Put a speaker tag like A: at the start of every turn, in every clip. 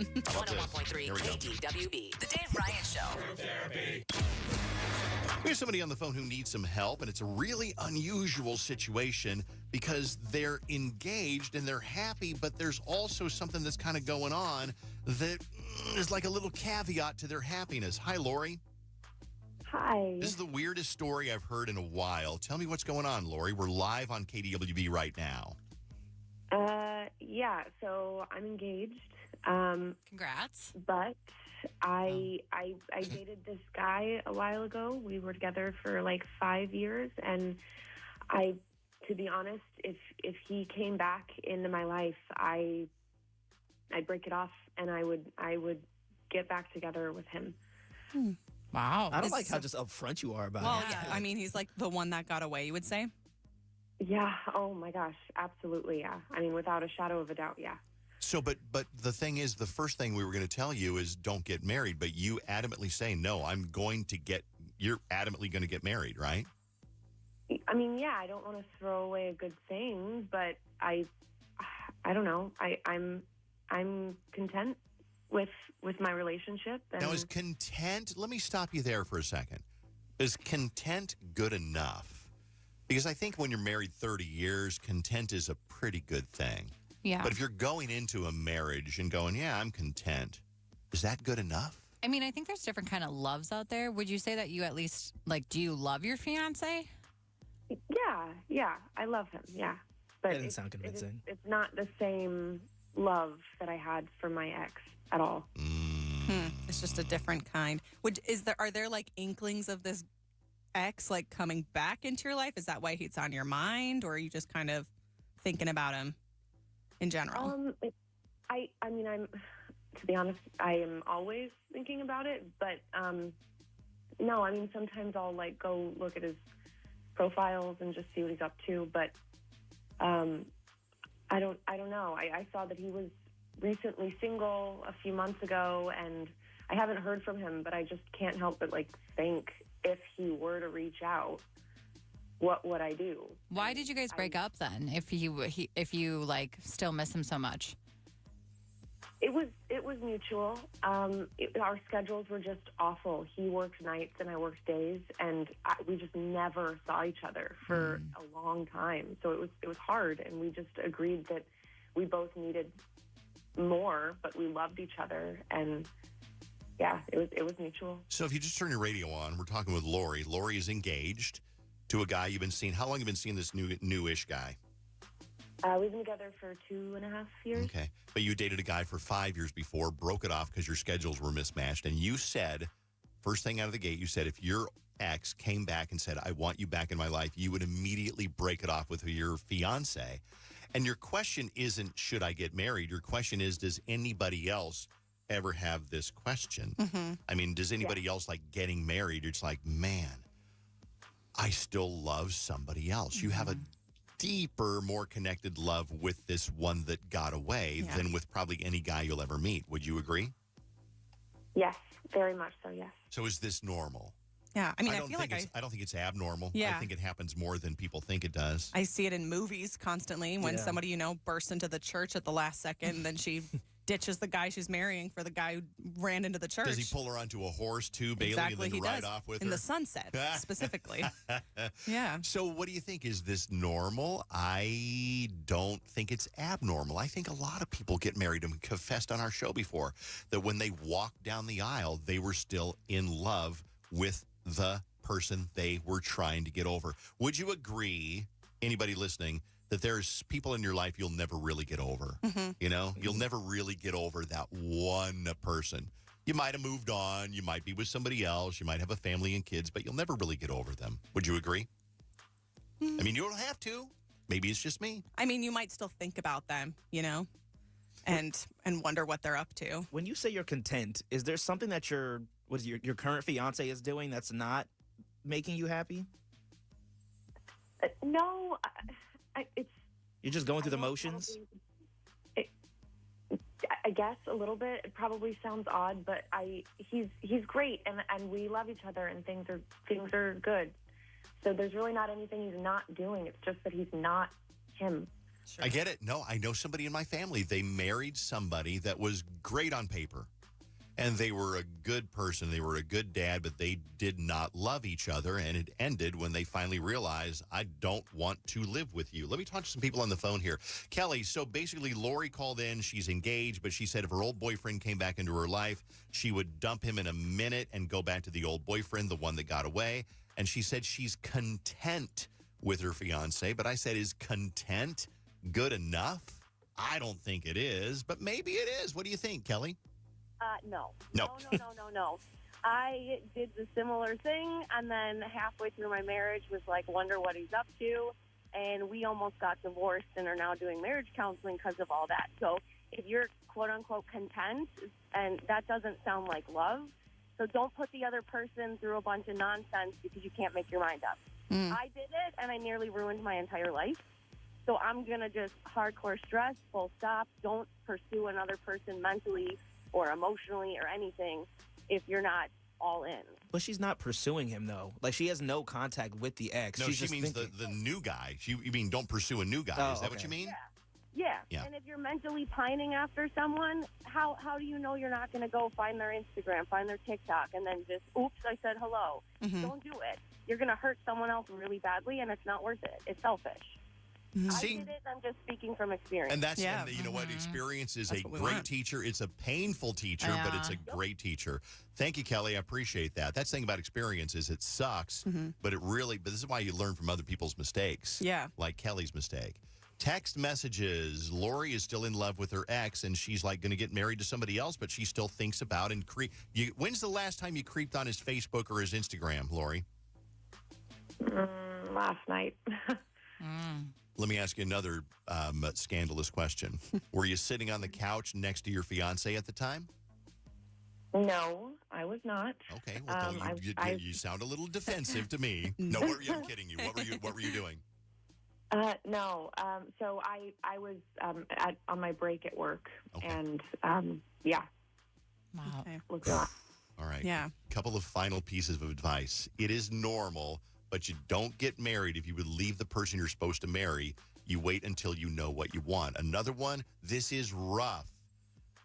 A: 101.3 KDWB. The Dave Ryan Show.
B: Therapy.
C: We have somebody on the phone who needs some help, and it's a really unusual situation because they're engaged and they're happy, but there's also something that's kind of going on that is like a little caveat to their happiness. Hi, Lori.
D: Hi.
C: This is the weirdest story I've heard in a while. Tell me what's going on, Lori. We're live on KDWB right now.
D: Yeah, so I'm engaged.
E: Congrats.
D: But I dated this guy a while ago. We were together for like 5 years, and to be honest, if he came back into my life, I'd break it off and I would get back together with him.
E: Wow.
F: I don't like how just upfront you are about it.
E: Yeah, I mean, he's like the one that got away, you would say?
D: Yeah. Oh my gosh. Absolutely. Yeah. I mean, without a shadow of a doubt. Yeah.
C: So, but the thing is, the first thing we were going to tell you is don't get married, but you adamantly say, no, you're adamantly going to get married, right?
D: I mean, yeah, I don't want to throw away a good thing, but I don't know. I'm content with my relationship. And
C: Now, is content, let me stop you there for a second. Is content good enough? Because I think when you're married 30 years, content is a pretty good thing.
E: Yeah.
C: But if you're going into a marriage and going, yeah, I'm content, is that good enough?
E: I mean, I think there's different kind of loves out there. Would you say that you at least, do you love your fiance?
D: Yeah, I love him, yeah. But
F: That didn't sound convincing.
D: It's not the same love that I had for my ex at all.
E: It's just a different kind. Are there inklings of this ex coming back into your life? Is that why he's on your mind, or are you just kind of thinking about him in general?
D: I mean, to be honest, I am always thinking about it, but no, I mean, sometimes I'll go look at his profiles and just see what he's up to, but I don't know. I saw that he was recently single a few months ago, and I haven't heard from him, but I just can't help but think if he were to reach out, what would I do?
E: Why did you guys break up then? If you still miss him so much?
D: It was mutual. Our schedules were just awful. He worked nights and I worked days, and we just never saw each other for a long time. So it was hard, and we just agreed that we both needed more, but we loved each other, and yeah, it was mutual.
C: So if you just turn your radio on, we're talking with Lori. Lori is engaged to a guy you've been seeing. How long have you been seeing this newish guy?
D: We've been together for 2.5 years.
C: Okay. But you dated a guy for 5 years before, broke it off because your schedules were mismatched. And you said, first thing out of the gate, you said if your ex came back and said, I want you back in my life, you would immediately break it off with your fiance. And your question isn't, should I get married? Your question is, does anybody else ever have this question? Mm-hmm. I mean, does anybody else getting married? It's man, I still love somebody else. Mm-hmm. You have a deeper, more connected love with this one that got away than with probably any guy you'll ever meet. Would you agree?
D: Yes, very much so, yes.
C: So is this normal?
E: Yeah, I mean,
C: I don't think it's abnormal.
E: Yeah.
C: I think it happens more than people think it does.
E: I see it in movies constantly when somebody, bursts into the church at the last second, and then she ditches the guy she's marrying for the guy who ran into the church.
C: Does he pull her onto a horse too, Bailey,
E: exactly,
C: and then
E: he
C: ride
E: does.
C: off with
E: in
C: her?
E: the sunset, specifically. Yeah.
C: So what do you think? Is this normal? I don't think it's abnormal. I think a lot of people get married and confessed on our show before that when they walked down the aisle, they were still in love with the person they were trying to get over. Would you agree, anybody listening, that there's people in your life you'll never really get over? Mm-hmm. You'll never really get over that one person. You might have moved on. You might be with somebody else. You might have a family and kids, but you'll never really get over them. Would you agree? Mm-hmm. I mean, you don't have to. Maybe it's just me.
E: I mean, you might still think about them, and wonder what they're up to.
F: When you say you're content, is there something that your current fiance is doing that's not making you happy?
D: No, it's...
F: You're just going through the motions?
D: I guess a little bit. It probably sounds odd, but he's great, and we love each other, and things are good. So there's really not anything he's not doing. It's just that he's not him.
E: Sure.
C: I get it. No, I know somebody in my family. They married somebody that was great on paper. And they were a good person. They were a good dad, but they did not love each other. And it ended when they finally realized, I don't want to live with you. Let me talk to some people on the phone here. Kelly, so basically Lori called in. She's engaged, but she said if her old boyfriend came back into her life, she would dump him in a minute and go back to the old boyfriend, the one that got away. And she said she's content with her fiance. But I said, is content good enough? I don't think it is, but maybe it is. What do you think, Kelly?
D: No.
C: No.
D: No. I did the similar thing, and then halfway through my marriage was like, wonder what he's up to, and we almost got divorced and are now doing marriage counseling because of all that. So if you're quote-unquote content, and that doesn't sound like love, so don't put the other person through a bunch of nonsense because you can't make your mind up. I did it, and I nearly ruined my entire life. So I'm going to just hardcore stress, full stop. Don't pursue another person mentally or emotionally or anything if you're not all in.
F: But she's not pursuing him, though. Like, she has no contact with the ex.
C: No,
F: She's
C: she
F: just
C: means
F: thinking.
C: the new guy. You mean don't pursue a new guy.
F: Oh,
C: Is that what
F: okay.
C: you mean?
D: Yeah.
C: Yeah.
D: And if you're mentally pining after someone, how do you know you're not going to go find their Instagram, find their TikTok, and then just, oops, I said hello. Don't do it. You're going to hurt someone else really badly, and it's not worth it. It's selfish. I
C: See?
D: did it. I'm just speaking from experience.
C: And that's,
E: Yeah.
C: and you know what? Experience is
E: That's
C: a
E: what we
C: great
E: want.
C: teacher. It's a painful teacher, but it's a great teacher. Thank you, Kelly. I appreciate that. That's the thing about experience is it sucks, but this is why you learn from other people's mistakes.
E: Yeah.
C: Like Kelly's mistake. Text messages. Lori is still in love with her ex, and she's like going to get married to somebody else, but she still thinks about and when's the last time you creeped on his Facebook or his Instagram, Lori?
D: Last night.
C: Let me ask you another scandalous question. Were you sitting on the couch next to your fiance at the time?
D: No, I was not.
C: Okay, well, you sound a little defensive to me. No, I'm kidding you. What were you doing?
D: No. So I was on my break at work,
C: Okay.
D: and yeah.
B: Wow.
E: Okay.
D: Look at that.
C: All right.
E: Yeah.
C: Couple of final pieces of advice. It is normal, but you don't get married if you would leave the person you're supposed to marry. You wait until you know what you want. Another one, this is rough.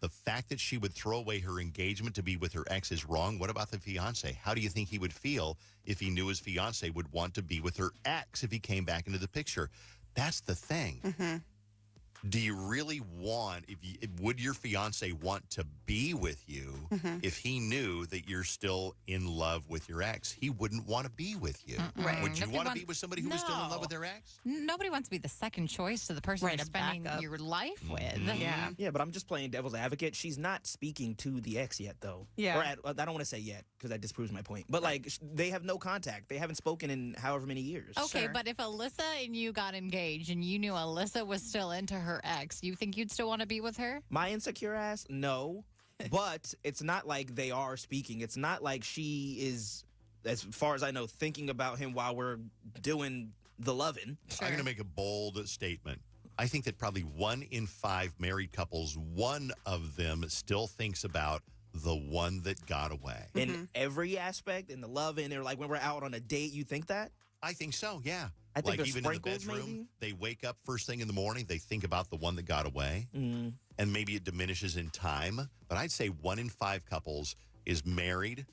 C: The fact that she would throw away her engagement to be with her ex is wrong. What about the fiance? How do you think he would feel if he knew his fiance would want to be with her ex if he came back into the picture? That's the thing. Do you really want, would your fiance want to be with you if he knew that you're still in love with your ex? He wouldn't want to be with you.
E: Right.
C: Would you
B: Nobody
C: want to
B: want-
C: be with somebody who was still in love with their ex?
B: Nobody wants to be the second choice to the person
E: Right,
B: you're
E: a
B: spending
E: backup.
B: your life with.
E: Yeah.
F: Yeah, but I'm just playing devil's advocate. She's not speaking to the ex yet, though.
E: Yeah.
F: Or I don't want to say yet because that disproves my point. But, like, they have no contact. They haven't spoken in however many years.
B: Okay,
E: Sure.
B: but if Alyssa and you got engaged and you knew Alyssa was still into her ex, you think you'd still want to be with her?
F: My insecure ass, no. But it's not like they are speaking. It's not like she is, as far as I know, thinking about him while we're doing the loving.
C: I'm going to make a bold statement. I think that probably 1 in 5 married couples, one of them still thinks about the one that got away.
F: In every aspect, in the loving, or like when we're out on a date, you think that?
C: I think so, yeah.
F: I think
C: like
F: there's
C: even in the
F: sprinkles,
C: bedroom,
F: maybe?
C: they wake up first thing in the morning, they think about the one that got away, and maybe it diminishes in time. But I'd say 1 in 5 couples is married,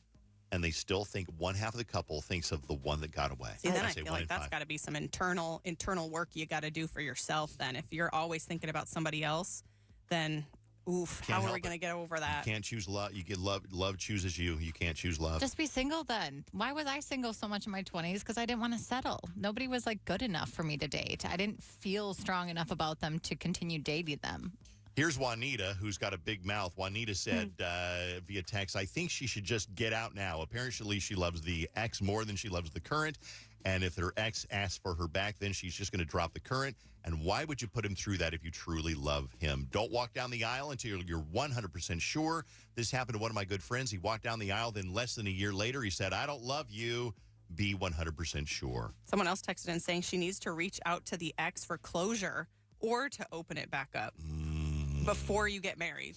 C: and they still think one half of the couple thinks of the one that got away.
E: See, then I
C: I'd say
E: feel
C: 1
E: like
C: in
E: that's
C: 5.
E: got to be some internal work you got to do for yourself. Then, if you're always thinking about somebody else, then oof, how are
C: help
E: we going to
C: it.
E: get over that?
C: You can't choose love. You get love. Love chooses you. You can't choose love.
B: Just be single then. Why was I single so much in my 20s? Because I didn't want to settle. Nobody was like good enough for me to date. I didn't feel strong enough about them to continue dating them.
C: Here's Juanita, who's got a big mouth. Juanita said via text, I think she should just get out now. Apparently, she loves the ex more than she loves the current. And if her ex asks for her back, then she's just going to drop the current. And why would you put him through that if you truly love him? Don't walk down the aisle until you're 100% sure. This happened to one of my good friends. He walked down the aisle. Then less than a year later, he said, I don't love you. Be 100% sure.
E: Someone else texted in saying she needs to reach out to the ex for closure or to open it back up before you get married.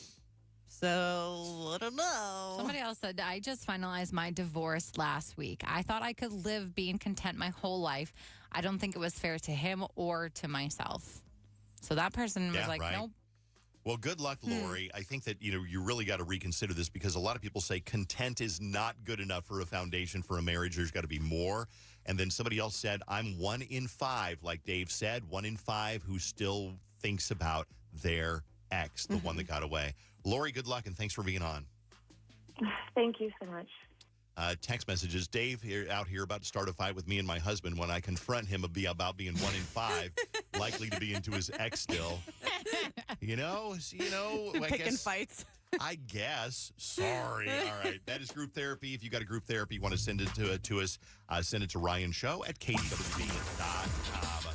E: So, I don't know.
B: Somebody else said, I just finalized my divorce last week. I thought I could live being content my whole life. I don't think it was fair to him or to myself. So that person was
C: Yeah,
B: like,
C: right.
B: nope.
C: Well, good luck, Lori. I think that, you really got to reconsider this because a lot of people say content is not good enough for a foundation for a marriage. There's got to be more. And then somebody else said, I'm 1 in 5, like Dave said, 1 in 5 who still thinks about their ex, the one that got away. Lori, good luck, and thanks for being on.
D: Thank you so much.
C: Text messages. Dave out here about to start a fight with me and my husband when I confront him about being 1 in 5, likely to be into his ex still. I
E: Picking
C: guess,
E: fights.
C: I guess. Sorry. All right. That is group therapy. If you got a group therapy, you want to send it to us, send it to Ryan Show at KDWB.com.